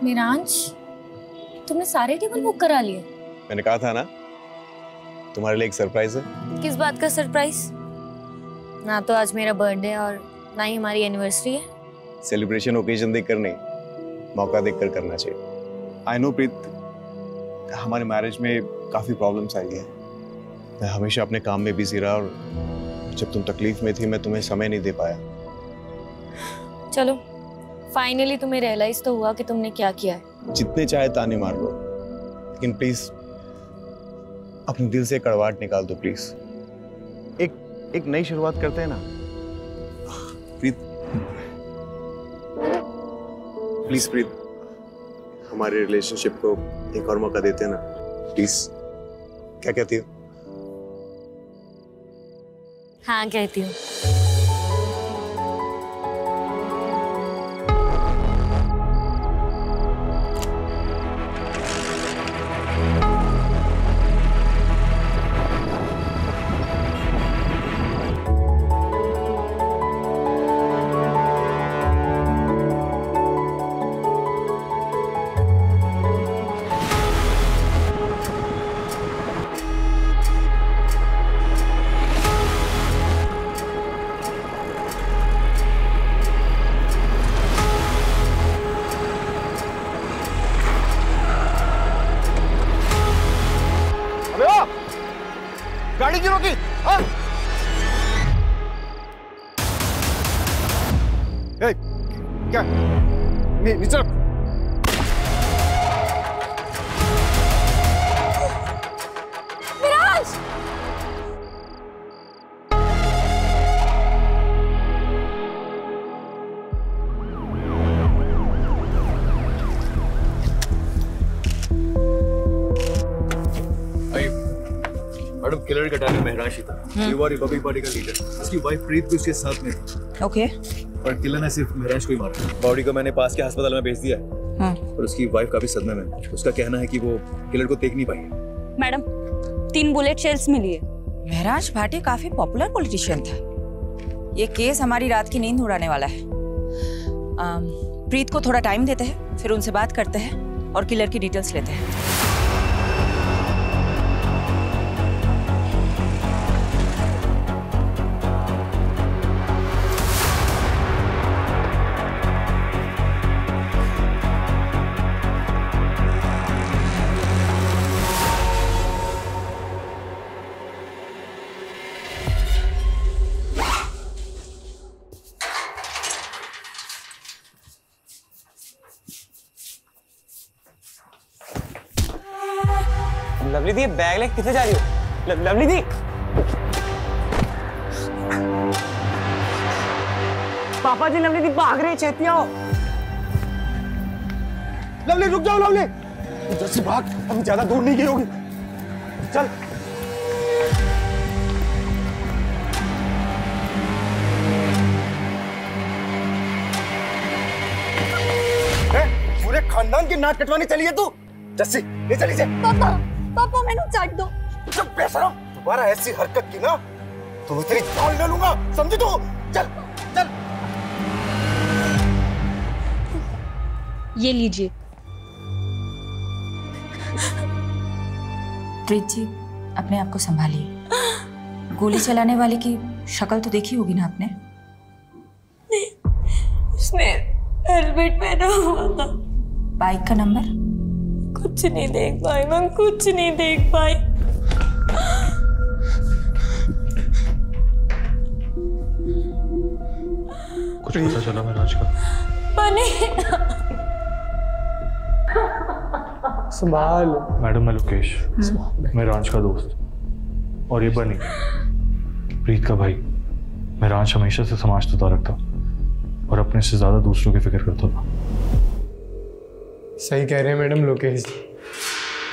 मिरांश, तुमने सारे table book करा लिए? मैंने कहा था ना तुम्हारे लिए एक सरप्राइज है। किस बात का सरप्राइज? ना तो आज मेरा बर्थडे और ना ही हमारी एनिवर्सरी है। सेलिब्रेशन ओकेजन देखकर नहीं, मौका देखकर करना चाहिए। आई नो प्रीत, हमारे मैरिज में काफी प्रॉब्लम्स आई है। मैं हमेशा अपने काम में बिजी रहा और जब तुम तकलीफ में थी मैं तुम्हें समय नहीं दे पाया। चलो, फाइनली तुम्हें रियलाइज तो हुआ कि तुमने क्या किया है। जितने चाहे ताने मार लो, लेकिन प्लीज अपने दिल से कड़वाहट निकाल दो प्लीज। एक नई शुरुआत करते हैं ना प्रीत। प्लीज प्रीत, हमारे रिलेशनशिप को एक और मौका देते हैं ना प्लीज। क्या कहती हो? हाँ कहती हूँ। गाड़ी क्यों रोकी? क्या? नीचे रख। मिराज! मैडम, किलर का टाइम महराज ही था। युवा रिपब्लिक पार्टी का लीडर, उसकी वाइफ प्रीत भी उसके साथ में थी। ओके। और किलर ने सिर्फ महराज को ही मारा। बॉडी को मैंने पास के अस्पताल में भेज दिया है। और उसकी वाइफ काफी सदमे में। उसका कहना है कि वो किलर को देख नहीं पाई। मैडम, 3 बुलेट शेल्स मिली है। महराज भाटी काफी पॉपुलर पॉलिटिशियन था। ये केस हमारी रात की नींद उड़ाने वाला है। प्रीत को थोड़ा टाइम देते हैं, फिर उनसे बात करते हैं और किलर की डिटेल्स लेते हैं। लवली दी, बैग लेके किथे जा रही हो? लवली दी, पापा जी, लवली दी भाग रही, छेती आओ। लवली रुक जाओ, लवली इधर से भाग, हम ज्यादा दूर नहीं गई होगी। चल। पूरे खानदान की नाक कटवाने चली है तू? जस्सी, ले चली से। पापा मैंने चाट दो। चुप बेशरम, दोबारा ऐसी हरकत की ना तो मैं तेरी जान ले लूंगा, समझी तू? चल चल। ये लीजिए। प्रीत जी, अपने आप को संभालिए। गोली चलाने वाले की शक्ल तो देखी होगी ना आपने? उसने हेलमेट पहना हुआ था। बाइक का नंबर? कुछ नहीं देख पाई मैं, कुछ नहीं देख पाई। कुछ पता चला महराज का? बनी संभाल। मैडम, मैं लोकेश, महराज का दोस्त। और ये बनी, प्रीत का भाई। महराज हमेशा से समाज से तारक था और अपने से ज्यादा दूसरों की फिक्र करता था। सही कह रहे हैं मैडम लोकेश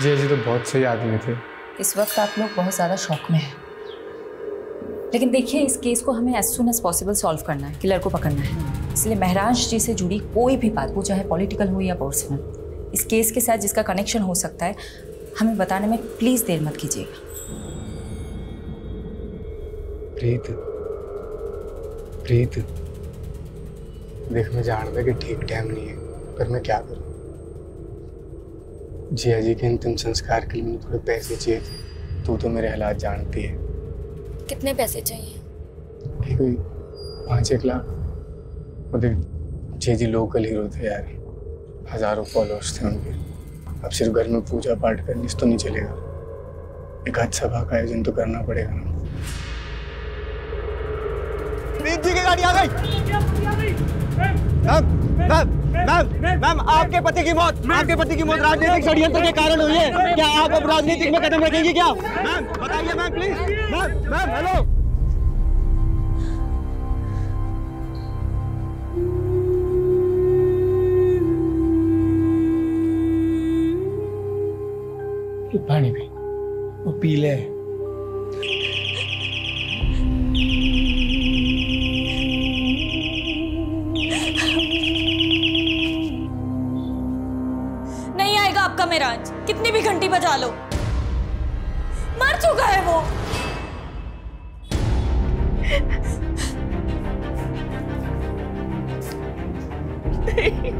जी। जी तो बहुत सही आदमी थे। इस वक्त आप लोग बहुत ज़्यादा शौक में हैं, लेकिन देखिए इस केस को हमें as soon as possible solve करना है, किलर को पकड़ना है। इसलिए महराज जी से जुड़ी कोई भी बात, वो चाहे पॉलिटिकल हो या पर्सनल, इस केस के साथ जिसका कनेक्शन हो सकता है, हमें बताने में प्लीज़ देर मत कीजिएगा। प्रीत, प्रीत देख, मैं जानता कि ठीक टाइम नहीं है, पर मैं क्या करूं? जिया जी के अंतिम संस्कार के लिए मुझे थोड़े पैसे चाहिए थे। तू तो मेरे हालात जानती है। कितने पैसे चाहिए? कोई 5-1 लाख। और देख जिया जी लोकल हीरो थे यार, हजारों फॉलोअर्स थे उनके। अब सिर्फ घर में पूजा पाठ करने से तो नहीं चलेगा, एक आज सभा का आयोजन तो करना पड़ेगा ना। प्रीत जी की गाड़ी आ गई। मैम आपके पति की मौत राजनीतिक षड्यंत्र के कारण हुई है। क्या आप अब राजनीतिक में कदम रखेंगी क्या? मैम बताइए मैम प्लीज। Ma'am hello. पानी पी, वो पी ले। नहीं आएगा आपका मेहराज, कितनी भी घंटी बजा लो। मर चुका है वो। नहीं।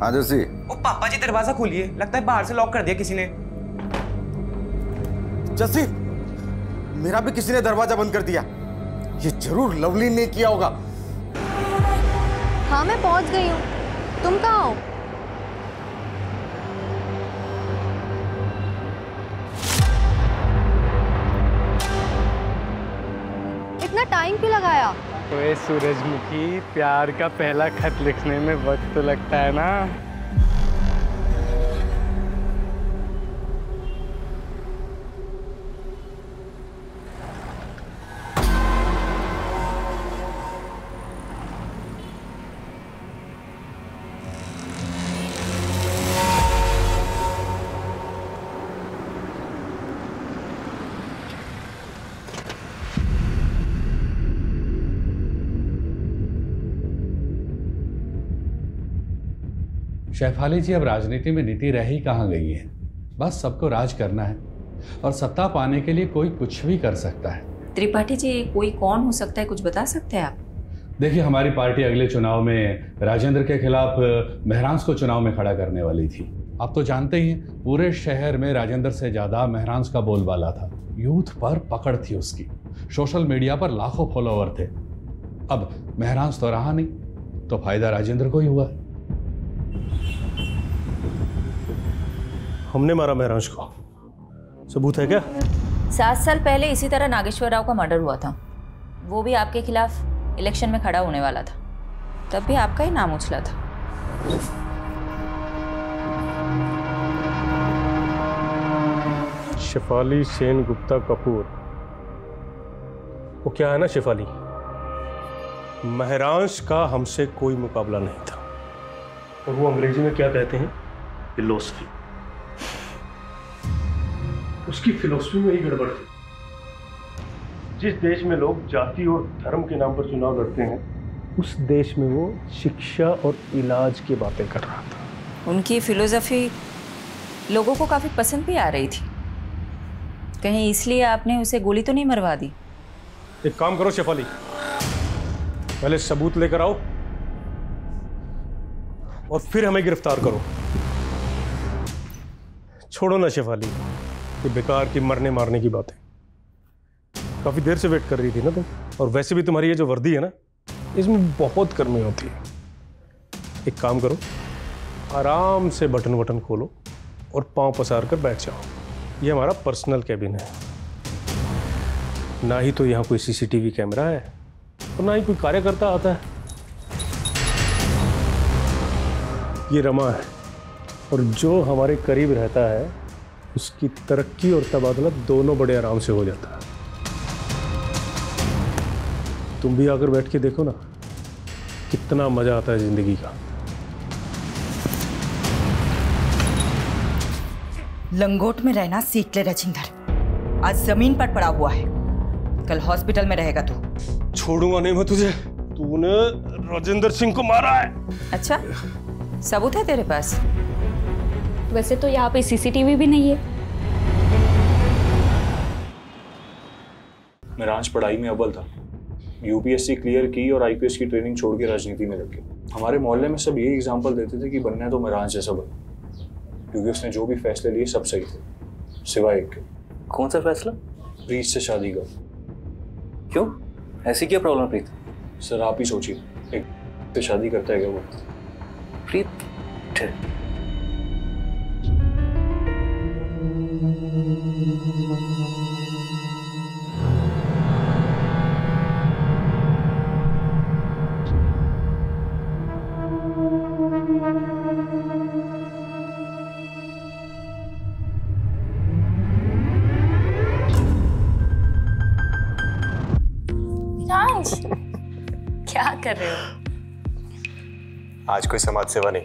हाँ जर्सी। ओ पापा जी दरवाजा खोलिए, लगता है बाहर से लॉक कर दिया किसी ने। जर्सी, मेरा भी किसी ने दरवाजा बंद कर दिया। ये जरूर लवली ने किया होगा। हाँ मैं पहुंच गई हूँ, तुम कहाँ हो? इतना टाइम क्यों लगाया? ओए सूरजमुखी, प्यार का पहला खत लिखने में वक्त तो लगता है ना। शेफाली जी, अब राजनीति में नीति रह ही कहाँ गई है। बस सबको राज करना है और सत्ता पाने के लिए कोई कुछ भी कर सकता है। त्रिपाठी जी, कोई कौन हो सकता है, कुछ बता सकते हैं आप? देखिए, हमारी पार्टी अगले चुनाव में राजेंद्र के खिलाफ महरांस को चुनाव में खड़ा करने वाली थी। आप तो जानते ही हैं, पूरे शहर में राजेंद्र से ज्यादा महरांस का बोलबाला था। यूथ पर पकड़ थी उसकी, सोशल मीडिया पर लाखों फॉलोवर थे। अब महरांस तो रहा नहीं, तो फायदा राजेंद्र को ही हुआ। हमने मारा महरांस को, सबूत है क्या? 7 साल पहले इसी तरह नागेश्वर राव का मर्डर हुआ था। वो भी आपके खिलाफ इलेक्शन में खड़ा होने वाला था, तब भी आपका ही नाम उछला था। शेफाली सेन गुप्ता कपूर, वो क्या है ना शेफाली, महरांस का हमसे कोई मुकाबला नहीं था। और वो अंग्रेजी में क्या कहते हैं? फिलॉसफी। उसकी फिलॉसफी में ही गड़बड़ थी। जिस देश में लोग जाति और धर्म के नाम पर चुनाव लड़ते हैं, उस देश में वो शिक्षा और इलाज की बातें कर रहा था। उनकी फिलोसफी लोगों को काफी पसंद भी आ रही थी। कहीं इसलिए आपने उसे गोली तो नहीं मरवा दी? एक काम करो शेफाली, पहले सबूत लेकर आओ और फिर हमें गिरफ्तार करो। छोड़ो ना शेफाली ये बेकार की मरने मारने की बातें। काफी देर से वेट कर रही थी ना तुम, और वैसे भी तुम्हारी ये जो वर्दी है ना, इसमें बहुत गर्मी होती है। एक काम करो, आराम से बटन बटन खोलो और पांव पसार कर बैठ जाओ। ये हमारा पर्सनल कैबिन है। ना ही तो यहाँ कोई सीसीटीवी कैमरा है और ना ही कोई कार्यकर्ता आता है। ये रमा है और जो हमारे करीब रहता है उसकी तरक्की और तबादला दोनों बड़े आराम से हो जाता है। तुम भी आकर बैठ के देखो ना, कितना मजा आता है जिंदगी का। लंगोट में रहना सीख ले राजेंद्र। आज जमीन पर पड़ा हुआ है, कल हॉस्पिटल में रहेगा तू। छोड़ूंगा नहीं मैं तुझे। तूने राजेंद्र सिंह को मारा है। अच्छा, सबूत है तेरे पास? वैसे तो यहाँ पे सीसीटीवी भी नहीं है। मेरांश पढ़ाई में अव्वल था, यूपीएससी क्लियर की और आईपीएस की ट्रेनिंग छोड़ के राजनीति में लग गया। हमारे मोहल्ले में सब यही एग्जाम्पल देते थे कि बनना है तो मेरांश जैसा बन, क्योंकि उसने जो भी फैसले लिए सब सही थे सिवाय एक के। कौन सा फैसला? प्रीत से शादी का। क्यों, ऐसी क्या प्रॉब्लम प्रीत? सर आप ही सोचिए, एक से शादी करता है क्या वो? प्रीत क्या कर रहे हो? आज कोई समाज सेवा नहीं,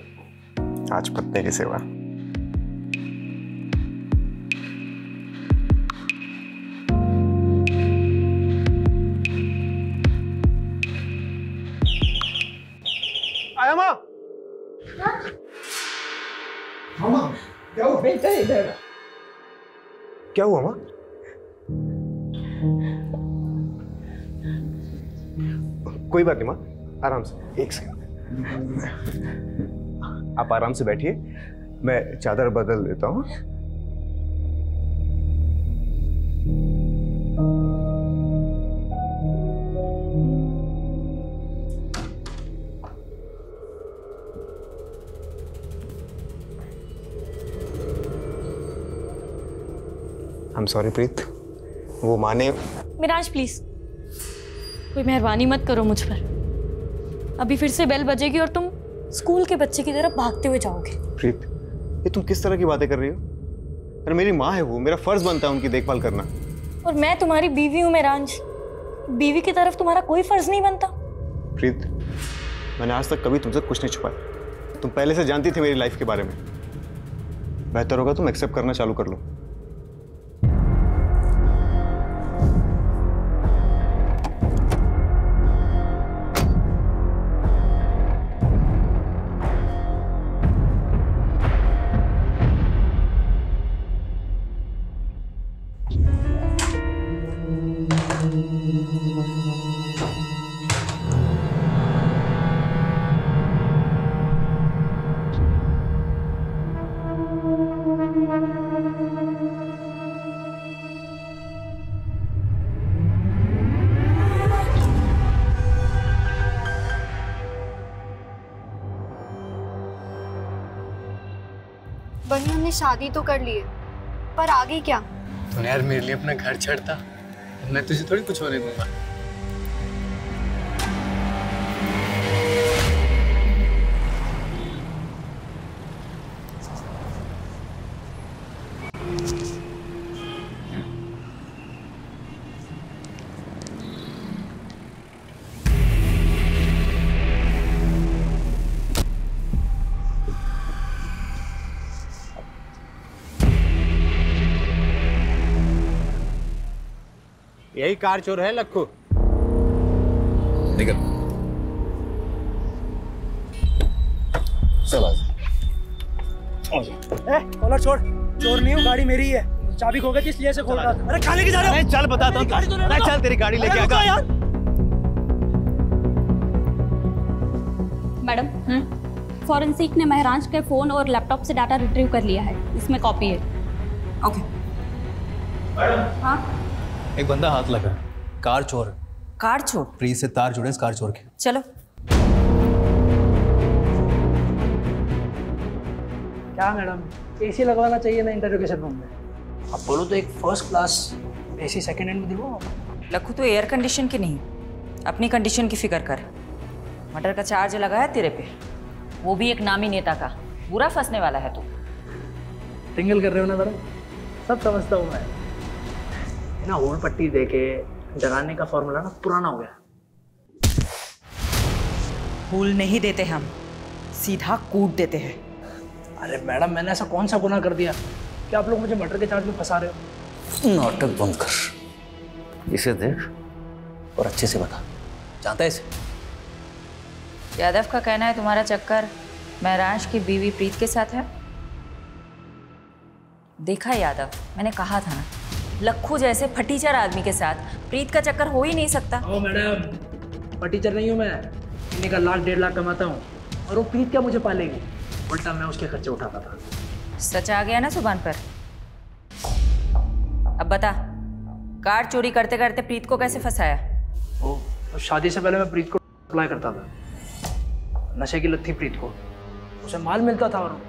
आज पत्नी की सेवा। आया माँ। मामा क्या हुआ? बेटा इधर। क्या हुआ माँ? कोई बात नहीं माँ, आराम से। एक सेकंड, आप आराम से बैठिए, मैं चादर बदल देता हूँ। I'm sorry प्रीत, वो माने। मिराज प्लीज, कोई मेहरबानी मत करो मुझ पर। अभी फिर से बेल बजेगी और तुम स्कूल के बच्चे की तरफ भागते हुए जाओगे। प्रीत, ये तुम किस तरह की बातें कर रही हो? अरे मेरी माँ है वो, मेरा फर्ज बनता है उनकी देखभाल करना। और मैं तुम्हारी बीवी हूँ मेरांश, बीवी की तरफ तुम्हारा कोई फर्ज नहीं बनता? प्रीत, मैंने आज तक कभी तुमसे कुछ नहीं छुपाया। तुम पहले से जानती थी मेरी लाइफ के बारे में। बेहतर होगा तुम एक्सेप्ट करना चालू कर लो। बनी हमने शादी तो कर ली है, पर आगे क्या? तूने यार मेरे लिए अपना घर छोड़ता, मैं तुझे थोड़ी कुछ होने दूंगा। यही कार चोर है लक्खू। निकल। चल कॉलर छोड़, चोर नहीं हूँ, गाड़ी मेरी है। चाबी खो गई थी इसलिए से खोल रहा था। अरे कहाँ लेके जा रहे हो? चल बताता हूँ। चल तेरी गाड़ी लेके आगा। मैडम, फॉरेंसिक ने मेहरांश के फोन और लैपटॉप से डाटा रिट्रीव कर लिया है, इसमें कॉपी है। ओके। मैडम, हाँ एक बंदा हाथ लगा, कार चोर। कार चोर? प्रीत से तार जुड़े इस कार चोर के। चलो। क्या मैडम, एसी लगवाना चाहिए ना इंटरोगेशन रूम में। अब बोलो तो एक first class AC second hand में दिलवाओ। लखू तो एयर कंडीशन की नहीं, अपनी कंडीशन की फिक्र कर। मर्डर का चार्ज लगाया तेरे पे, वो भी एक नामी नेता का। बुरा फंसने वाला है तू। टिंगल कर रहे हो ना मैडम, सब समझता हूँ मैं। ना होल पट्टी दे के जगाने का फॉर्मूला ना पुराना हो गया। फूल नहीं देते हम, सीधा कूट देते हैं। अरे मैडम, मैंने ऐसा कौन सा गुनाह कर दिया कि आप लोग मुझे मर्डर के चार्ज में फंसा रहे हो? नाटक बंद कर, इसे देख और अच्छे से बता, जानता है इसे? यादव का कहना है तुम्हारा चक्कर महराज की बीवी प्रीत के साथ है। देखा यादव, मैंने कहा था ना, लखू जैसे फटीचर आदमी के साथ प्रीत का चक्कर हो ही नहीं सकता। ओ मैडम, फटीचर नहीं हूँ मैं। महीने का 1,00,000-1,50,000 कमाता हूँ और वो प्रीत क्या मुझे पालेगी? उल्टा मैं उसके खर्चे उठाता था। सच आ गया ना जुबान पर। अब बता, कार चोरी करते करते प्रीत को कैसे फंसाया? तो शादी से पहले मैं प्रीत को अप्लाई करता था। नशे की लत थी प्रीत को, उसे माल मिलता था और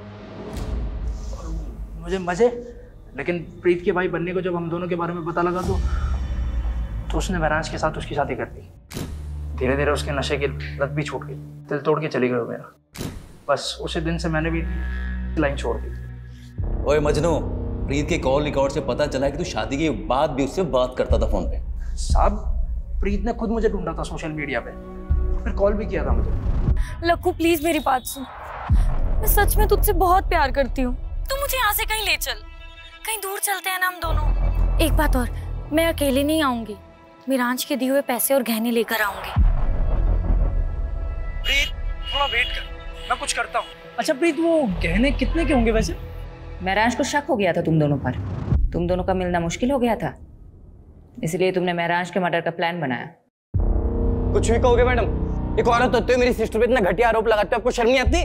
मुझे मजे। लेकिन प्रीत के भाई बनने को जब हम दोनों के बारे में पता लगा तो उसने महराज के साथ उसकी शादी कर दी। धीरे धीरे उसके नशे की लत भी छूट गई, दिल तोड़ के चली गई मेरा। बस उसी दिन से मैंने भी लाइन छोड़ दी। ओए मजनू, प्रीत के कॉल रिकॉर्ड से पता चला कि तू शादी के बाद भी उससे बात करता था फोन पे। साहब, प्रीत ने खुद मुझे ढूंढा था सोशल मीडिया पे, फिर कॉल भी किया था मुझे। लक्कू प्लीज मेरी बात सुन, मैं सच में तुझसे बहुत प्यार करती हूँ। तू मुझे यहाँ से कहीं ले चल, कहीं दूर चलते हैं ना हम दोनों। एक बात और, मैं अकेले नहीं आऊंगी, मिरांज के दिए हुए पैसे और गहने लेकर आऊंगी। प्रीत, थोड़ा वेट कर, मैं कुछ करता हूँ। अच्छा प्रीत, वो गहने कितने के होंगे वैसे? महराज को शक हो गया था तुम दोनों पर। तुम दोनों का मिलना मुश्किल हो गया था, इसलिए तुमने महराज के मर्डर का प्लान बनाया। कुछ भी कहोगे मैडम, एक औरत होते हुए मेरी सिस्टर पे इतना घटिया आरोप लगाते हो, आपको शर्म नहीं आती?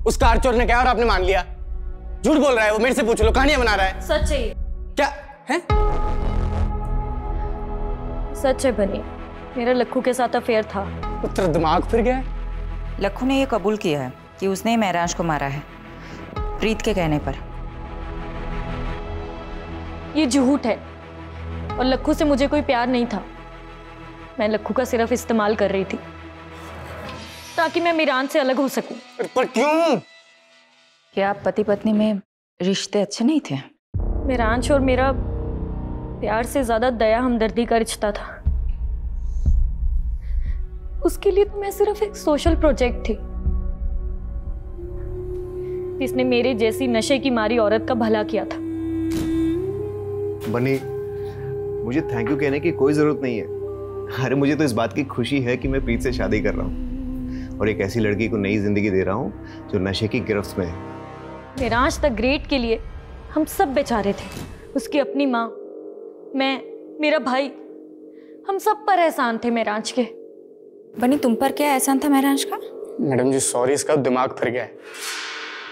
उस कार चोर ने क्या और आपने मान लिया? झूठ बोल रहा है वो, मेरे से पूछ लो, कहानियां बना रहा है। सच है ये। क्या है? सच है बनी, मेरा लक्कू के साथ अफेयर था। तेरा दिमाग फिर गया है? लक्कू ने ये कबूल किया है कि उसने ही महराज को मारा है, प्रीत के कहने पर। ये झूठ है और लक्कू से मुझे कोई प्यार नहीं था। मैं लक्कू का सिर्फ इस्तेमाल कर रही थी ताकि मैं मिरान से अलग हो सकूं। पर क्यों? क्या आप पति पत्नी में रिश्ते अच्छे नहीं थे? मिरांश और मेरा प्यार से ज्यादा दया हमदर्दी का रिश्ता था। उसके लिए तो मैं सिर्फ एक सोशल प्रोजेक्ट थी जिसने मेरे जैसी नशे की मारी औरत का भला किया था। बनी, मुझे थैंक यू कहने की कोई जरूरत नहीं है। अरे मुझे तो इस बात की खुशी है कि मैं प्रीत से शादी कर रहा हूँ और एक ऐसी लड़की को नई जिंदगी दे रहा हूँ जो नशे की गिरफ्त में है। मिरांश द ग्रेट के लिए हम सब बेचारे थे। उसकी अपनी माँ, मैं, मेरा भाई, हम सब पर एहसान थे मिरांश के। बनी, तुम पर क्या एहसान था मिरांश का? मैडम जी सॉरी, इसका दिमाग फिर गया है।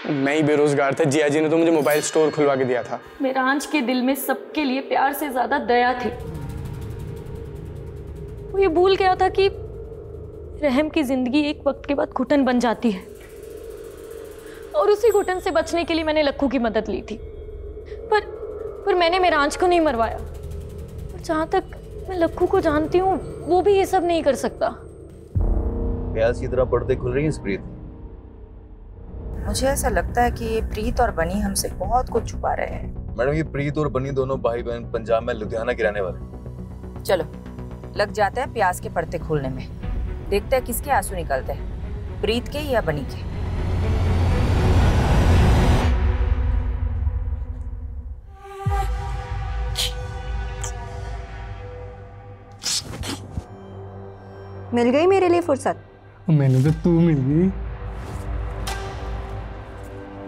मैं ही बेरोजगार था, जिया जी ने तो मुझे मोबाइल स्टोर खुलवा के दिया था। मिरांश के दिल में सबके लिए प्यार से ज्यादा दया थी। वो ये भूल गया था कि रहम की जिंदगी एक वक्त के बाद घुटन बन जाती है और उसी घुटन से बचने के लिए मैंने लक्कू की मदद ली थी। पर मैंने मिरांश को नहीं मरवाया। और जहां तक मैं लक्कू को जानती हूँ, वो भी ये सब नहीं कर सकता। प्याज की तरह पर्दे खुल रही हैं इस प्रीत। मुझे ऐसा लगता है कि ये प्रीत और बनी हमसे बहुत कुछ छुपा रहे हैं। मैडम, ये प्रीत और बनी दोनों भाई बहन पंजाब में लुधियाना के रहने वाले। चलो लग जाते हैं प्याज के पर्दे खोलने में। देखते हैं किसके आंसू निकलते हैं, प्रीत के या बनी के। मिल गई मेरे लिए फुर्सत? मैंने तो तू मिल गई।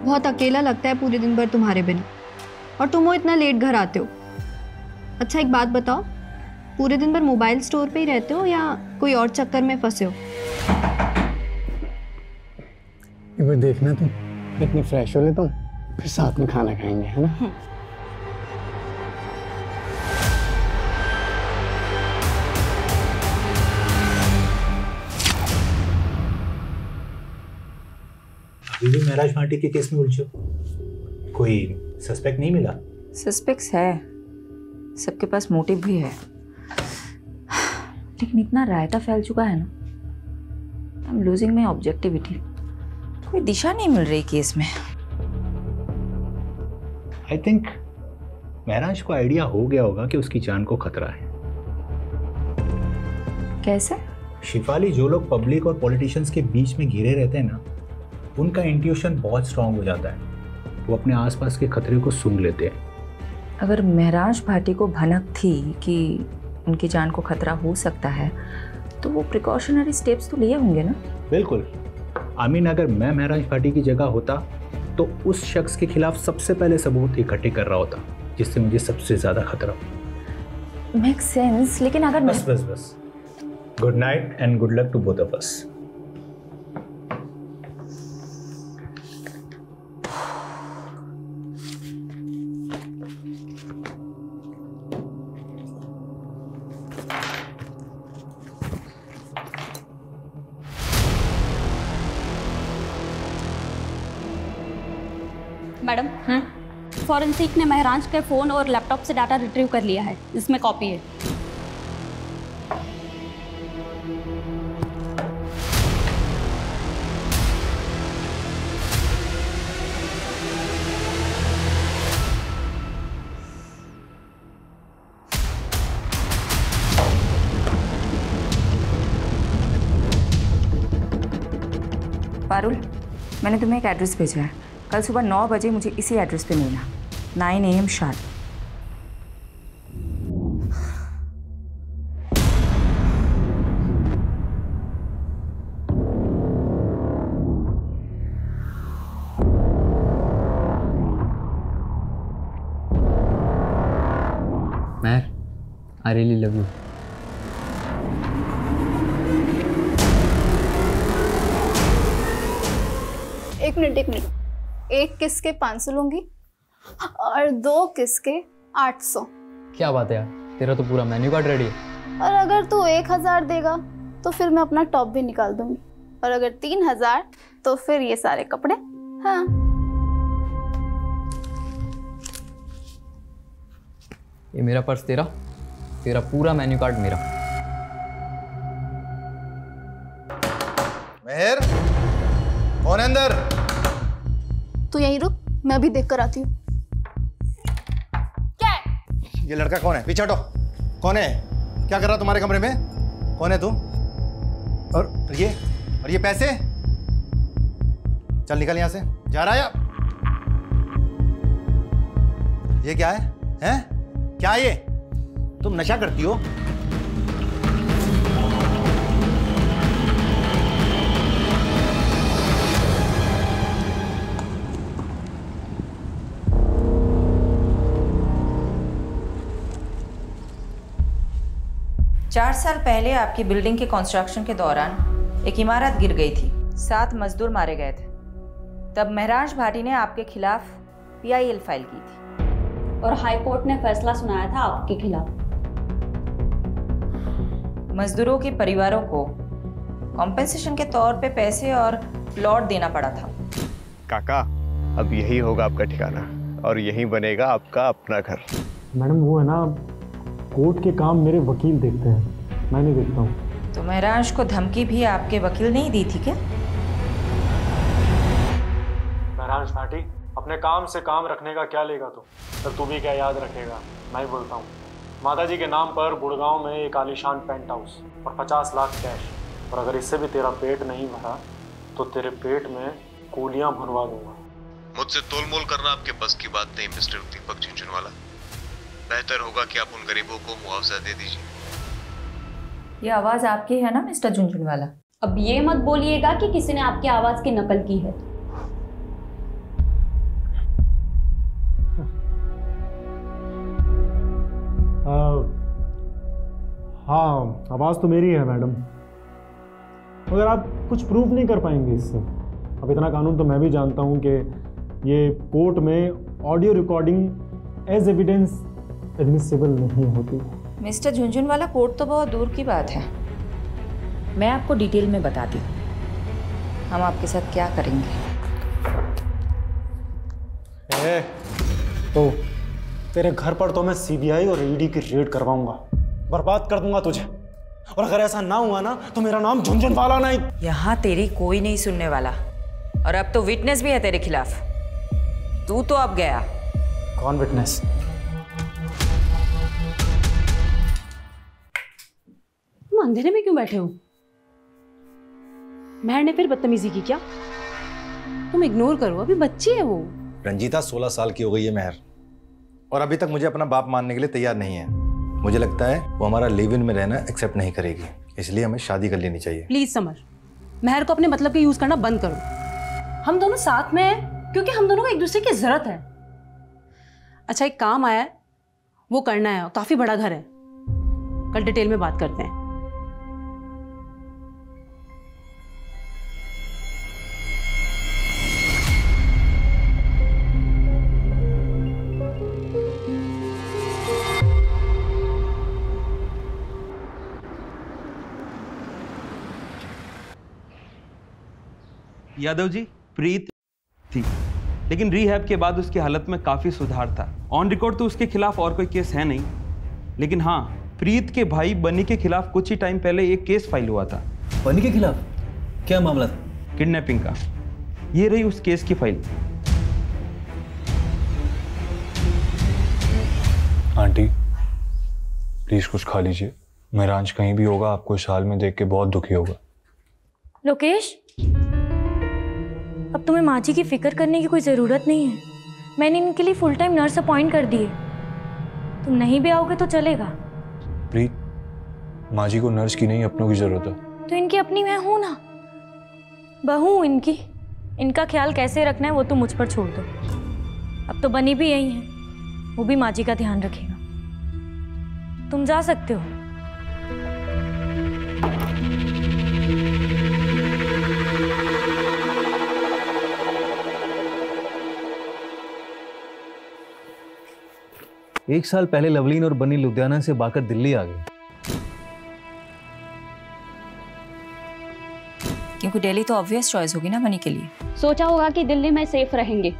बहुत अकेला लगता है पूरे दिन भर तुम्हारे बिना, और तुम वो इतना लेट घर आते हो। अच्छा एक बात बताओ, पूरे दिन भर मोबाइल स्टोर पे ही रहते हो या कोई और चक्कर में फंसे हो? एक बार देखना तुम, इतनी फ्रेश हो लेता हूँ, फिर साथ में खाना खाएंगे, है ना? अभी भी महराज पार्टी के केस में उलझे हो? कोई सस्पेक्ट नहीं मिला? सस्पेक्ट्स है, सबके पास मोटिव भी है, लेकिन इतना रायता फैल चुका है ना, I am losing my objectivity. कोई दिशा नहीं मिल रही केस में। आई थिंक महराज को आइडिया हो गया होगा कि उसकी जान को खतरा है। कैसे? शिफाली, जो लोग पब्लिक और पॉलिटिशियंस के बीच में घिरे रहते हैं ना, उनका इंट्यूशन बहुत स्ट्रांग हो जाता है। वो अपने आसपास के खतरे को सूंघ लेते हैं। अगर महराज भाटी को भनक थी कि उनकी जान को खतरा हो सकता है, तो वो प्रिकॉशनरी स्टेप्स तो लिए होंगे ना? बिल्कुल। आमीन, अगर मैं महराज भाटी की जगह होता तो उस शख्स के खिलाफ सबसे पहले सबूत इकट्ठे कर रहा होता जिससे मुझे सबसे ज्यादा खतरा हो। मेक सेंस, लेकिन अगर बस good night and good luck to both of us. Madam, forensic ने महराज के फ़ोन और लैपटॉप से डाटा रिट्रीव कर लिया है, इसमें कॉपी है। पारुल, मैंने तुम्हें एक एड्रेस भेजा है। कल सुबह 9 बजे मुझे इसी एड्रेस पे मिलना, 9 AM sharp. Mehar, I really love you. एक मिनट, एक किस के 500 लूंगी और 2 किस के 800। क्या बात है यार, तेरा तो पूरा मेन्यू कार्ड रेडी है। और अगर तू 1000 देगा तो फिर मैं अपना टॉप भी निकाल दूंगी, और अगर 3000 तो फिर ये सारे कपड़े। हाँ, ये मेरा पर्स तेरा, तेरा पूरा मेन्यू कार्ड मेरा। मेहर, कौन है अंदर? तू यहीं रुक, मैं अभी देख कर आती हूँ। क्या है? ये लड़का कौन है? पीछे हटो। कौन है? क्या कर रहा तुम्हारे कमरे में? कौन है तू? और ये पैसे? चल निकल यहाँ से। जा रहा है? ये क्या है? हैं? क्या है ये? तुम नशा करती हो? चार साल पहले आपकी बिल्डिंग के कंस्ट्रक्शन के दौरान एक इमारत गिर गई थी, 7 मजदूर मारे गए थे। तब महराज भाटी ने आपके खिलाफ PIL फाइल की थी और हाई कोर्ट ने फैसला सुनाया था आपके खिलाफ। मजदूरों के परिवारों को कॉम्पेंसेशन के तौर पे पैसे और प्लॉट देना पड़ा था। काका, अब यही होगा आपका ठिकाना और यही बनेगा आपका अपना घर। मैडम, वो है ना, कोर्ट के काम मेरे वकील देखते हैं, मैं नहीं देखता हूँ। तो महराज को धमकी भी आपके वकील ने ही दी थी क्या? महराज भाटी, अपने काम से काम रखने का क्या लेगा तू भी क्या याद रखेगा? मैं ही बोलता हूँ, माता जी के नाम पर गुड़गांव में एक आलीशान पेंट हाउस और 50 लाख कैश, और अगर इससे भी तेरा पेट नहीं भरा तो तेरे पेट में कूलियाँ भरवा दूंगा। मुझसे तोलमोल करना आपके बस की बात नहीं मिस्टर दीपक झुंझुनवाला। बेहतर होगा कि आप उन गरीबों को मुआवजा दे दीजिए। ये आवाज आपकी है ना मिस्टर झुंझुनवाला? अब ये मत बोलिएगा कि किसी ने आपकी आवाज की नकल की है। हाँ, आवाज तो मेरी है मैडम, मगर आप कुछ प्रूफ नहीं कर पाएंगे इससे। अब इतना कानून तो मैं भी जानता हूँ कि ये कोर्ट में audio recording as evidence admissible नहीं होती। मिस्टर झुंझुनवाला, कोर्ट तो बहुत दूर की बात है, मैं आपको डिटेल में बताती हूँ हम आपके साथ क्या करेंगे। तो तेरे घर पर तो मैं सीबीआई और ईडी की रेड करवाऊंगा, बर्बाद कर दूंगा तुझे। और अगर ऐसा ना हुआ ना तो मेरा नाम झुनझुनवाला नहीं। यहाँ तेरी कोई नहीं सुनने वाला, और अब तो विटनेस भी है तेरे खिलाफ। तू तो अब गया। कौन विटनेस? तुम अंधेरे में क्यों बैठे हो? महर ने फिर बदतमीजी की क्या? तुम इग्नोर करो, अभी बच्ची है वो। रंजीता 16 साल की हो गई है महर, और अभी तक मुझे अपना बाप मानने के लिए तैयार नहीं है। मुझे लगता है वो हमारा लिव इन में रहना एक्सेप्ट नहीं करेगी, इसलिए हमें शादी कर लेनी चाहिए। प्लीज समर, महर को अपने मतलब के यूज करना बंद करो। हम दोनों साथ में हैं क्योंकि हम दोनों को एक दूसरे की जरूरत है। अच्छा, एक काम आया है, वो करना है, काफी बड़ा घर है, कल डिटेल में बात करते हैं। यादव जी, प्रीत थी, लेकिन रिहैब के बाद उसकी हालत में काफी सुधार था। ऑन रिकॉर्ड तो उसके खिलाफ और कोई केस है नहीं, लेकिन हाँ, प्रीत के भाई बनी के खिलाफ कुछ ही टाइम पहले एक केस फाइल हुआ था। बनी के खिलाफ क्या मामला था? किडनैपिंग का। ये रही उस केस की फाइल। आंटी प्लीज कुछ खा लीजिए। महरांज कहीं भी होगा आपको इस हाल में देख के बहुत दुखी होगा। लोकेश, अब तुम्हें माँ जी की फिक्र करने की कोई ज़रूरत नहीं है। मैंने इनके लिए फुल टाइम नर्स अपॉइंट कर दी है। तुम नहीं भी आओगे तो चलेगा। प्रीत, माँ जी को नर्स की नहीं अपनों की जरूरत है। तो इनकी अपनी मैं हूं ना, बहू इनकी। इनका ख्याल कैसे रखना है वो तो मुझ पर छोड़ दो। अब तो बनी भी यही है, वो भी माँ जी का ध्यान रखेगा। तुम जा सकते हो। एक साल पहले लवलीन और बनी लुधियाना से भागकर दिल्ली आ गई, क्योंकि दिल्ली तो ऑब्वियस चॉइस होगी ना बनी के लिए। सोचा होगा कि दिल्ली में सेफ रहेंगे,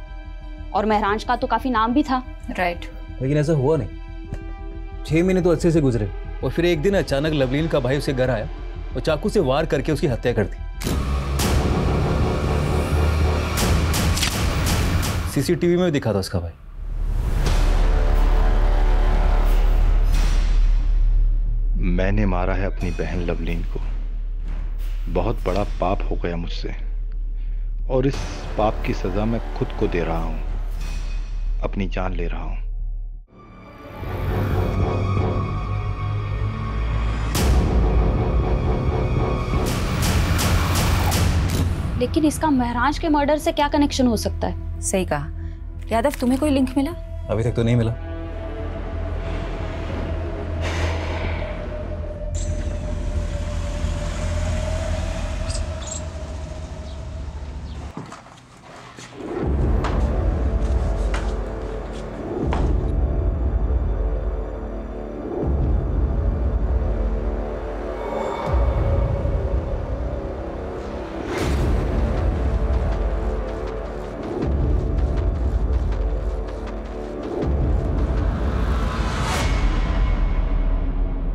और महरांज का तो काफी नाम भी था। राइट। लेकिन ऐसा हुआ नहीं। 6 महीने तो अच्छे से गुजरे, और फिर एक दिन अचानक लवलीन का भाई उसे घर आया और चाकू से वार करके उसकी हत्या कर दी। सीसीटीवी में दिखा था उसका भाई। मैंने मारा है अपनी बहन लवलीन को। बहुत बड़ा पाप हो गया मुझसे, और इस पाप की सजा मैं खुद को दे रहा हूं, अपनी जान ले रहा हूं। लेकिन इसका महरांज के मर्डर से क्या कनेक्शन हो सकता है? सही कहा। यादव, तुम्हें कोई लिंक मिला? अभी तक तो नहीं मिला।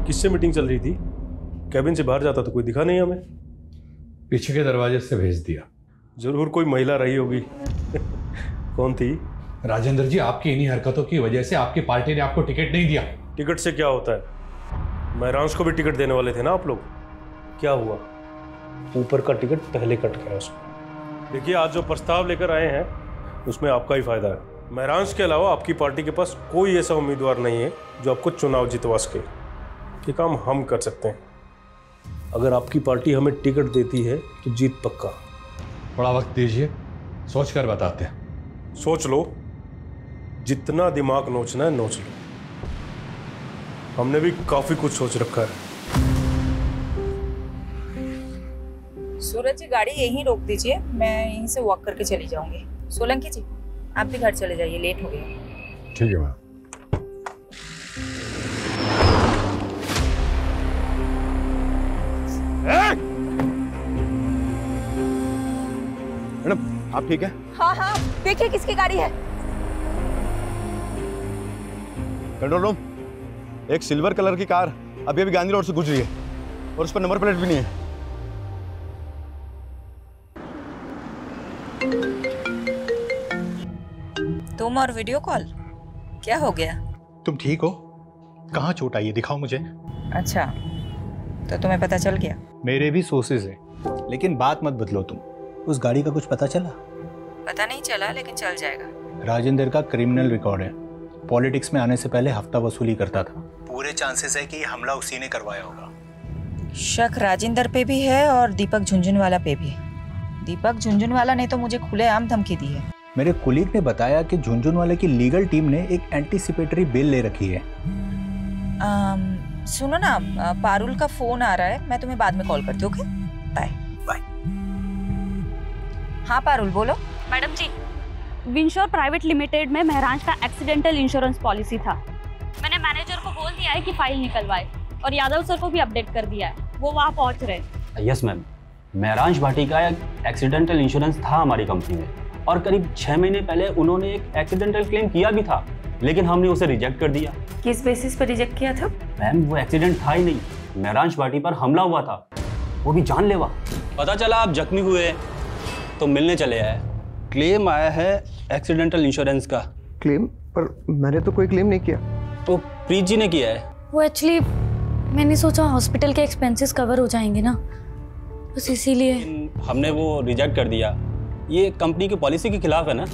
किससे मीटिंग चल रही थी? कैबिन से बाहर जाता तो कोई दिखा नहीं हमें। पीछे के दरवाजे से भेज दिया। जरूर कोई महिला रही होगी। कौन थी? राजेंद्र जी, आपकी इन्हीं हरकतों की वजह से आपकी पार्टी ने आपको टिकट नहीं दिया। टिकट से क्या होता है? महरांज को भी टिकट देने वाले थे ना आप लोग। क्या हुआ? ऊपर का टिकट पहले कट गया उसको। देखिए, आज जो प्रस्ताव लेकर आए हैं उसमें आपका ही फायदा है। महरांज के अलावा आपकी पार्टी के पास कोई ऐसा उम्मीदवार नहीं है जो आपको चुनाव जितवा सके। ये काम हम कर सकते हैं। अगर आपकी पार्टी हमें टिकट देती है तो जीत पक्का। थोड़ा वक्त दीजिए, सोच कर बताते हैं। सोच लो, जितना दिमाग नोचना है नोच लो। हमने भी काफी कुछ सोच रखा है। सूरज जी, गाड़ी यहीं रोक दीजिए, मैं यहीं से वॉक करके चली जाऊंगी। सोलंकी जी, आप भी घर चले जाइए, लेट हो गया। ठीक है मैम। मैडम, आप ठीक है? हाँ हाँ, देखिए किसकी गाड़ी है। कंट्रोल रूम, एक सिल्वर कलर की कार अभी अभी गांधी रोड से गुजरी है और उस पर नंबर प्लेट भी नहीं है। तुम और वीडियो कॉल, क्या हो गया? तुम ठीक हो? कहाँ चोट आई है, दिखाओ मुझे। अच्छा, तो तुम्हें पता चल गया? मेरे भी सोर्सेज हैं, लेकिन बात मत बदलो तुम। उस गाड़ी का कुछ पता चला? पता नहीं चला, लेकिन चल जाएगा। राजेंद्र का क्रिमिनल रिकॉर्ड है, पॉलिटिक्स में आने से पहले हफ्ता वसूली करता था। पूरे चांसेस है कि ये हमला उसी ने करवाया होगा। शक राजेंद्र पे भी है और दीपक झुंझुनवाला पे भी। दीपक झुंझुनवाला ने तो मुझे खुलेआम धमकी दी है। मेरे कुलीग ने बताया कि झुंझुनवाले की लीगल टीम ने एक एंटीसिपेटरी बेल ले रखी है। सुनो ना, पारुल का फोन आ रहा है, मैं तुम्हें बाद में कॉल करती हूँ। Okay, bye bye. हाँ पारुल, बोलो। Madam ji, Winsure private limited में महराज का एक्सीडेंटल इंश्योरेंस पॉलिसी था। मैंने मैनेजर को बोल दिया है कि फाइल निकलवाए और यादव सर को भी अपडेट कर दिया है, वो वहाँ पहुँच रहे। यस मैम, महराज भाटी का एक्सीडेंटल इंश्योरेंस था हमारी कंपनी में और करीब 6 महीने पहले उन्होंने एक एक्सीडेंटल क्लेम किया भी था, लेकिन हमने उसे रिजेक्ट कर दिया। किस बेसिस पर रिजेक्ट किया था? मैम, वो एक्सीडेंट था ही नहीं, महराज भाटी पर हमला हुआ था, वो भी जानलेवा। पता चला आप जख्मी हुए तो मिलने चले आए। क्लेम आया है एक्सीडेंटल इंश्योरेंस का। क्लेम? पर मैंने तो कोई क्लेम नहीं किया। तो प्रीत जी ने किया है। वो एक्चुअली मैंने सोचा हॉस्पिटल के एक्सपेंसेस कवर हो जाएंगे ना, बस इसीलिए हमने वो रिजेक्ट कर दिया। ये कंपनी की पॉलिसी के खिलाफ है ना?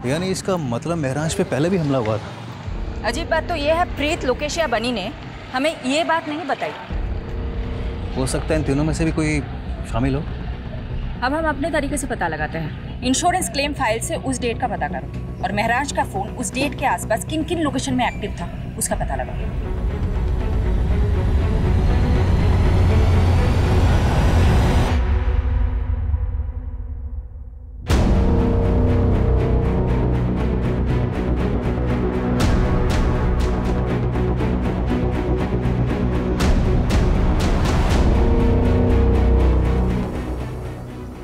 यानी इसका मतलब महराज पे पहले भी हमला हुआ था। अजीब बात तो ये है, प्रीत, लोकेश या बनी ने हमें ये बात नहीं बताई। हो सकता है इन तीनों में से भी कोई शामिल हो। अब हम अपने तरीके से पता लगाते हैं। इंश्योरेंस क्लेम फाइल से उस डेट का पता करो और महराज का फोन उस डेट के आसपास किन किन लोकेशन में एक्टिव था उसका पता लगाओ।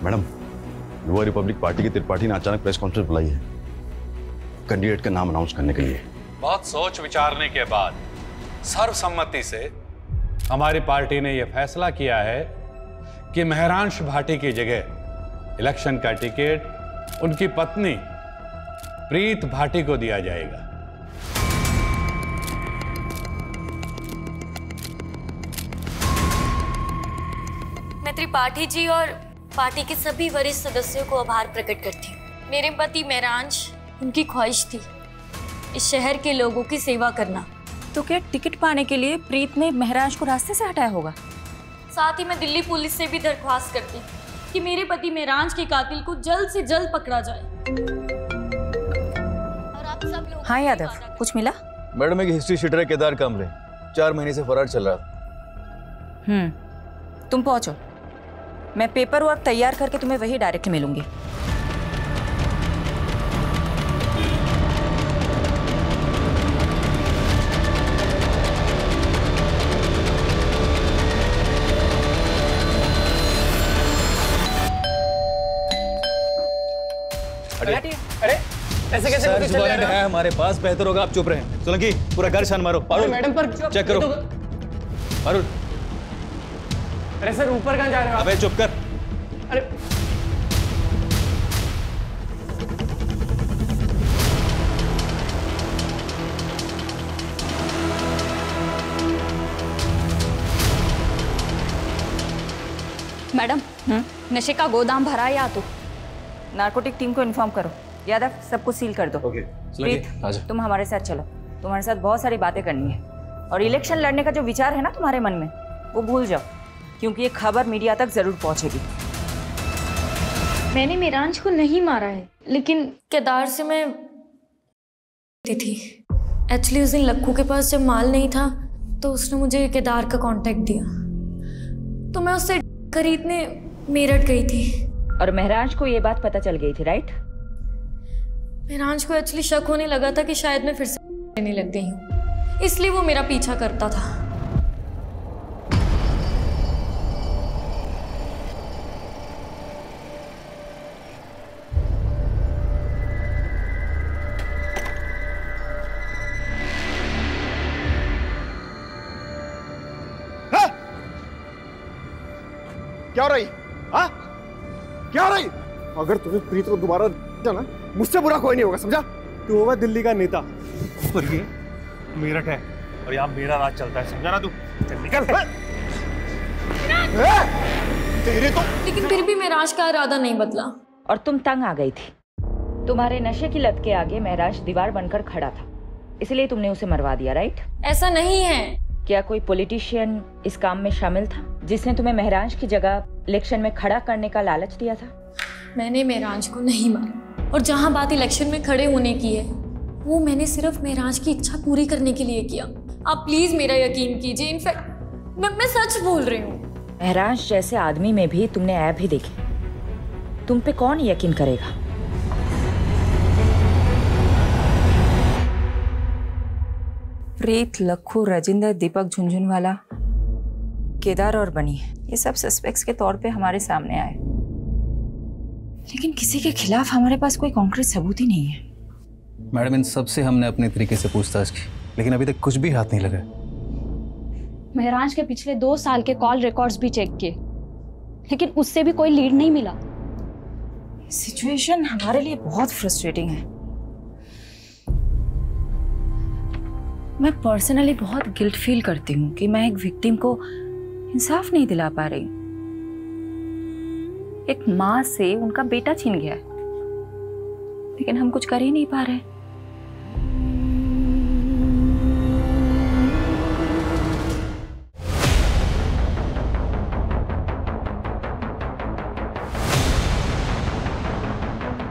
मैडम, युवा रिपब्लिक पार्टी की त्रिपाठी ने अचानक प्रेस कॉन्फ्रेंस बुलाई है कैंडिडेट का नाम अनाउंस करने के लिए। बहुत सोच विचारने के बाद सर्वसम्मति से हमारी पार्टी ने यह फैसला किया है कि महरांश भाटी की जगह इलेक्शन का टिकट उनकी पत्नी प्रीत भाटी को दिया जाएगा। मैं त्रिपाठी जी और पार्टी के सभी वरिष्ठ सदस्यों को आभार प्रकट करती हूँ। मेरे पति महरांश, उनकी ख्वाहिश थी इस शहर के लोगों की सेवा करना। तो क्या टिकट पाने के लिए प्रीत ने महराज को रास्ते से हटाया होगा? साथ ही मैं दिल्ली पुलिस से भी दरख्वास्त करती कि मेरे पति महराज के कातिल को जल्द से जल्द पकड़ा जाए। और आप सब लोग। हाँ यादव, कुछ मिला? मैडम, एक हिस्ट्री शीटर है केदार कामरे, 4 महीने से फरार चल रहा था। तुम पहुंचो, मैं पेपर वर्क तैयार करके तुम्हें वही डायरेक्ट मिलूंगी। अरे ऐसे कैसे सर्च वारंट है हमारे पास, बेहतर होगा आप चुप रहें। सोलंकी, पूरा घर छान मारो। पारुल, मैडम पर चेक करो। पारुल, अरे सर ऊपर कहाँ जा रहे हो? अबे चुप कर। अरे मैडम, नशे का गोदाम भरा या तो? नार्कोटिक टीम को इन्फॉर्म करो। यादव, सब कुछ सील कर दो। प्रीत, तुम हमारे साथ चलो, तुम्हारे साथ बहुत सारी बातें करनी है। और इलेक्शन लड़ने का जो विचार है ना तुम्हारे मन में, वो भूल जाओ, क्योंकि ये खबर मीडिया तक जरूर पहुंचेगी। मैंने महराज को नहीं मारा है, लेकिन केदार से मैं थी। एक्चुअली उस दिन लक्कू के पास जब माल नहीं था तो उसने मुझे केदार का कांटेक्ट दिया, तो मैं उससे खरीदने मेरठ गई थी। और महराज को ये बात पता चल गई थी, राइट? महराज को एक्चुअली शक होने लगा था कि शायद मैं फिर से लेने लग गई हूँ, इसलिए वो मेरा पीछा करता था। क्या हो रही? हाँ? क्या हो रही? अगर तुम्हें प्रीत को दोबारा जाना, मुझसे बुरा कोई नहीं होगा, समझा? तू होगा दिल्ली का नेता और ये मेरठ है और यहाँ मेरा राज चलता है, समझा ना तू? चल निकल। तेरे तो लेकिन फिर भी महराज का इरादा नहीं बदला। और तुम तंग आ गई थी। तुम्हारे नशे की लत के आगे महराज दीवार बनकर खड़ा था, इसलिए तुमने उसे मरवा दिया, राइट? ऐसा नहीं है। क्या कोई पॉलिटिशियन इस काम में शामिल था जिसने तुम्हें महराज की जगह इलेक्शन में खड़ा करने का लालच दिया था? मैंने महराज को नहीं मारा, और जहाँ बात इलेक्शन में खड़े होने की है वो मैंने सिर्फ महराज की इच्छा पूरी करने के लिए किया। आप प्लीज मेरा यकीन कीजिए, इनफैक्ट मैं सच बोल रही हूँ। महराज जैसे आदमी में भी तुमने ऐब ही देखे, तुम पे कौन यकीन करेगा? प्रीत, लक्खू, राजेंद्र, दीपक झुंझुनवाला, केदार और बनी, ये सब सस्पेक्ट्स के तौर पे हमारे सामने आए, लेकिन किसी के खिलाफ हमारे पास कोई कॉन्क्रीट सबूत ही नहीं है। मैडम, इन सब से हमने अपने तरीके से पूछताछ की, लेकिन अभी तक कुछ भी हाथ नहीं लगा। महराज के पिछले 2 साल के कॉल रिकॉर्ड्स भी चेक किए, लेकिन उससे भी कोई लीड नहीं मिला। सिचुएशन हमारे लिए बहुत फ्रस्ट्रेटिंग है। मैं पर्सनली बहुत गिल्ट फील करती हूँ कि मैं एक विक्टिम को इंसाफ नहीं दिला पा रही। एक माँ से उनका बेटा छीन गया है, लेकिन हम कुछ कर ही नहीं पा रहे।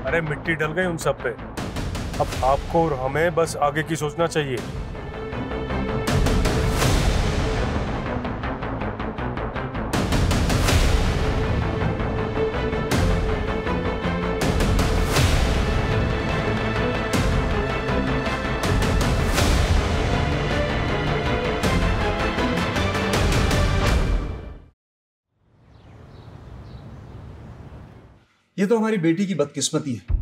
अरे मिट्टी डल गई उन सब पे, अब आपको और हमें बस आगे की सोचना चाहिए। ये तो हमारी बेटी की बदकिस्मती है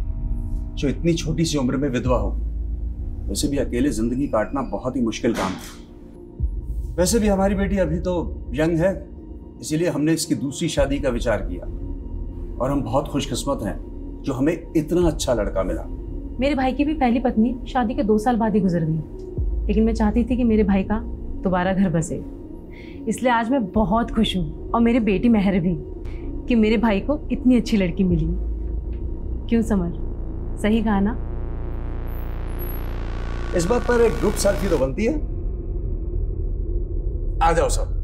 जो इतनी छोटी सी उम्र में विधवा हो। वैसे भी अकेले जिंदगी काटना बहुत ही मुश्किल काम है। वैसे भी हमारी बेटी अभी तो यंग है, इसीलिए हमने इसकी दूसरी शादी का विचार किया, और हम बहुत खुशकिस्मत हैं जो हमें इतना अच्छा लड़का मिला। मेरे भाई की भी पहली पत्नी शादी के 2 साल बाद ही गुजर गई, लेकिन मैं चाहती थी कि मेरे भाई का दोबारा घर बसे, इसलिए आज मैं बहुत खुश हूँ, और मेरी बेटी मेहर भी, कि मेरे भाई को इतनी अच्छी लड़की मिली। क्यों समर, सही कहा ना? इस बात पर एक ग्रुप सेल्फी तो बनती है। आ जाओ सब।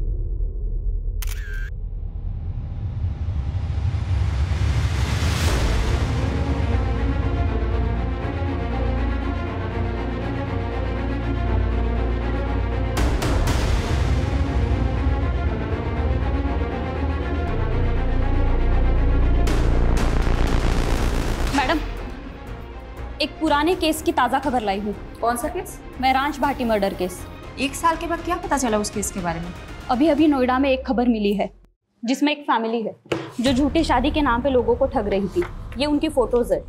मैडम, एक पुराने केस की ताज़ा खबर लाई हूँ। कौन सा केस? महराज भाटी मर्डर केस। 1 साल के बाद क्या पता चला उस केस के बारे में? अभी अभी नोएडा में एक खबर मिली है जिसमें एक फैमिली है जो झूठी शादी के नाम पे लोगों को ठग रही थी। ये उनकी फोटोज है।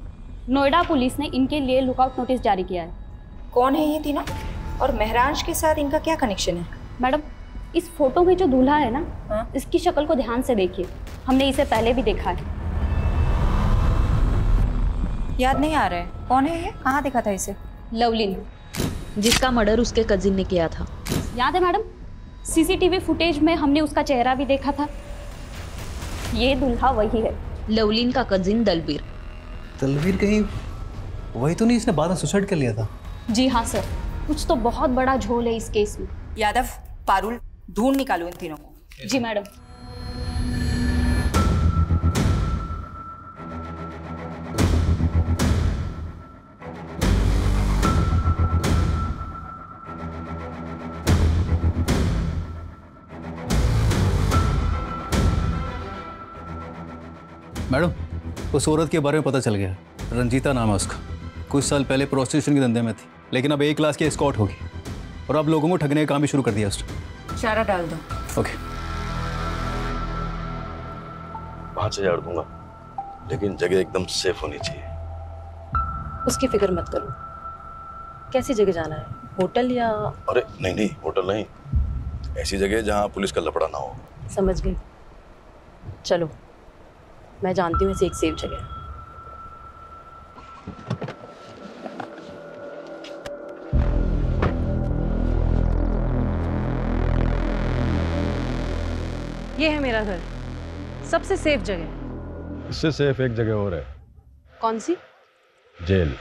नोएडा पुलिस ने इनके लिए लुकआउट नोटिस जारी किया है। कौन है ये तीनों, और महराज के साथ इनका क्या कनेक्शन है? मैडम, इस फोटो में जो दूल्हा है ना, इसकी शक्ल को ध्यान से देखिए, हमने इसे पहले भी देखा है। याद नहीं आ रहा है, कौन है ये? कहाँ देखा था इसे? लवलीन, जिसका मर्डर उसके कजिन ने किया था। याद है मैडम? सीसीटीवी फुटेज में हमने उसका चेहरा भी देखा था। ये दूल्हा वही है। लवलीन का कजिन दलबीर। दलबीर कहीं वही तो नहीं इसने बाद में सुसाइड कर लिया था? जी हाँ सर, कुछ तो बहुत बड़ा झोल है इस केस में। यादव, पारुल, ढूंढ निकालो इन तीनों को। जी मैडम। मैडम, उस औरत के बारे में पता चल गया। रंजीता नाम है उसका। कुछ साल पहले प्रोस्टिट्यूशन के धंधे में थी, लेकिन अब A क्लास की एस्कॉर्ट होगी, और अब लोगों को ठगने का काम भी शुरू कर दिया उसने। चारा डाल दो। ओके। 5000 दूंगा, लेकिन जगह एकदम सेफ होनी चाहिए। उसकी फिक्र मत करो। कैसी जगह जाना है, होटल या? अरे नहीं, होटल नहीं, ऐसी जगह जहाँ पुलिस का लफड़ा ना हो। समझ गई। चलो, मैं जानती हूँ ऐसी एक सेफ जगह। ये है मेरा घर, सबसे सेफ जगह। इससे सेफ एक जगह और है। कौन सी? जेल।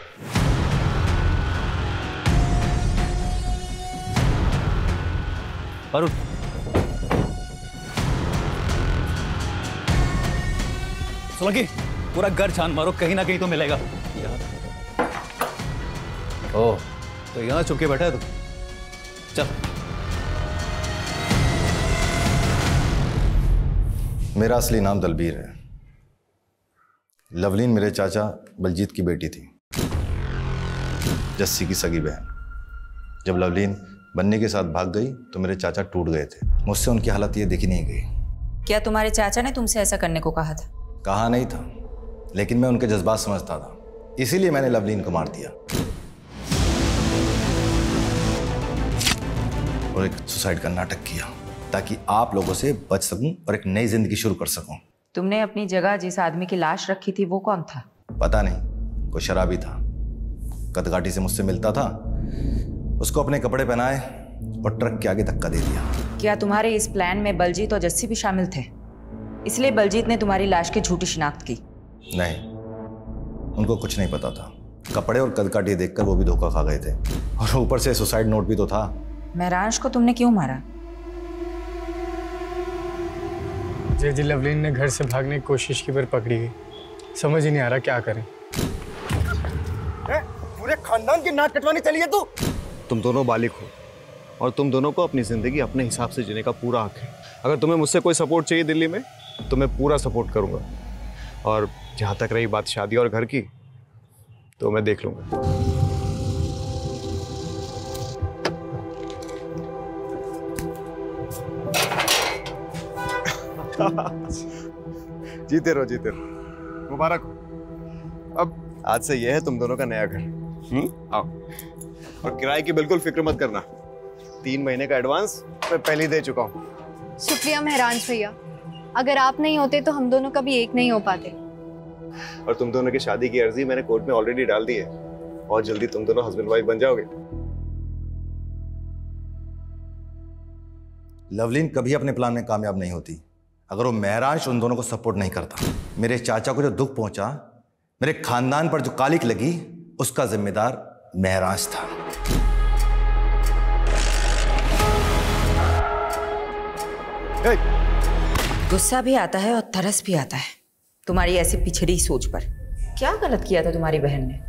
अरुण, सुलगी, पूरा घर छान मारो, कहीं ना कहीं तो मिलेगा। ओह, तो यहाँ छुप के बैठा है तू? चल। मेरा असली नाम दलबीर है। लवलीन मेरे चाचा बलजीत की बेटी थी, जस्सी की सगी बहन। जब लवलीन बन्नी के साथ भाग गई तो मेरे चाचा टूट गए थे। मुझसे उनकी हालत ये देखी नहीं गई। क्या तुम्हारे चाचा ने तुमसे ऐसा करने को कहा था? कहा नहीं था, लेकिन मैं उनके जज्बात समझता था, इसीलिए मैंने लवलीन को मार दिया और एक सुसाइड का नाटक किया ताकि आप लोगों से बच सकूं और एक नई जिंदगी शुरू कर सकूं। तुमने अपनी जगह जिस आदमी की लाश रखी थी वो कौन था? पता नहीं, कोई शराबी था, कदकाठी से मुझसे मिलता था। उसको अपने कपड़े पहनाए और ट्रक के आगे धक्का दे दिया। क्या तुम्हारे इस प्लान में बलजीत और जस्सी भी शामिल थे, इसलिए बलजीत ने तुम्हारी लाश की झूठी शिनाख्त की? नहीं, उनको कुछ नहीं पता था। कपड़े और कदकाठी देखकर वो भी धोखा खा गए थे, और ऊपर से सुसाइड नोट भी तो था। महरांश को तुमने क्यों मारा? जी लवलीन ने घर से भागने की कोशिश की पर पकड़ी गई। समझ ही नहीं आ रहा क्या करें। पूरे खानदान की नाक कटवाने चली है तू। तुम दोनों बालिग हो और तुम दोनों को अपनी जिंदगी अपने हिसाब से जीने का पूरा हक है। अगर तुम्हें मुझसे कोई सपोर्ट चाहिए दिल्ली में तो मैं पूरा सपोर्ट करूंगा, और जहां तक रही बात शादी और घर की तो मैं देख लूंगा। जीते रहो, जीते रहो, मुबारक हो। अब आज से यह है तुम दोनों का नया घर। आओ, और किराए की बिल्कुल फिक्र मत करना। 3 महीने का एडवांस मैं पहले ही दे चुका हूँ। शुक्रिया महरांज भैया, अगर आप नहीं होते तो हम दोनों कभी एक नहीं हो पाते। और तुम दोनों की शादी की अर्जी मैंने कोर्ट में ऑलरेडी डाल दी है, और जल्दी तुम दोनों हस्बैंड वाइफ बन जाओगे। लवलीन कभी अपने प्लान में कामयाब नहीं होती अगर वो महरांश उन दोनों को सपोर्ट नहीं करता। मेरे चाचा को जो दुख पहुंचा, मेरे खानदान पर जो कालिक लगी, उसका जिम्मेदार महरांश था। गुस्सा भी आता है और तरस भी आता है तुम्हारी ऐसी पिछड़ी सोच पर। क्या गलत किया था तुम्हारी बहन ने?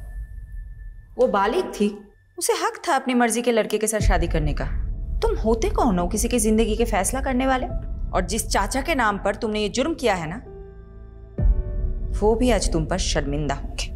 वो बालिग थी, उसे हक था अपनी मर्जी के लड़के के साथ शादी करने का। तुम होते कौन हो किसी की जिंदगी के फैसला करने वाले? और जिस चाचा के नाम पर तुमने ये जुर्म किया है ना, वो भी आज तुम पर शर्मिंदा होंगे।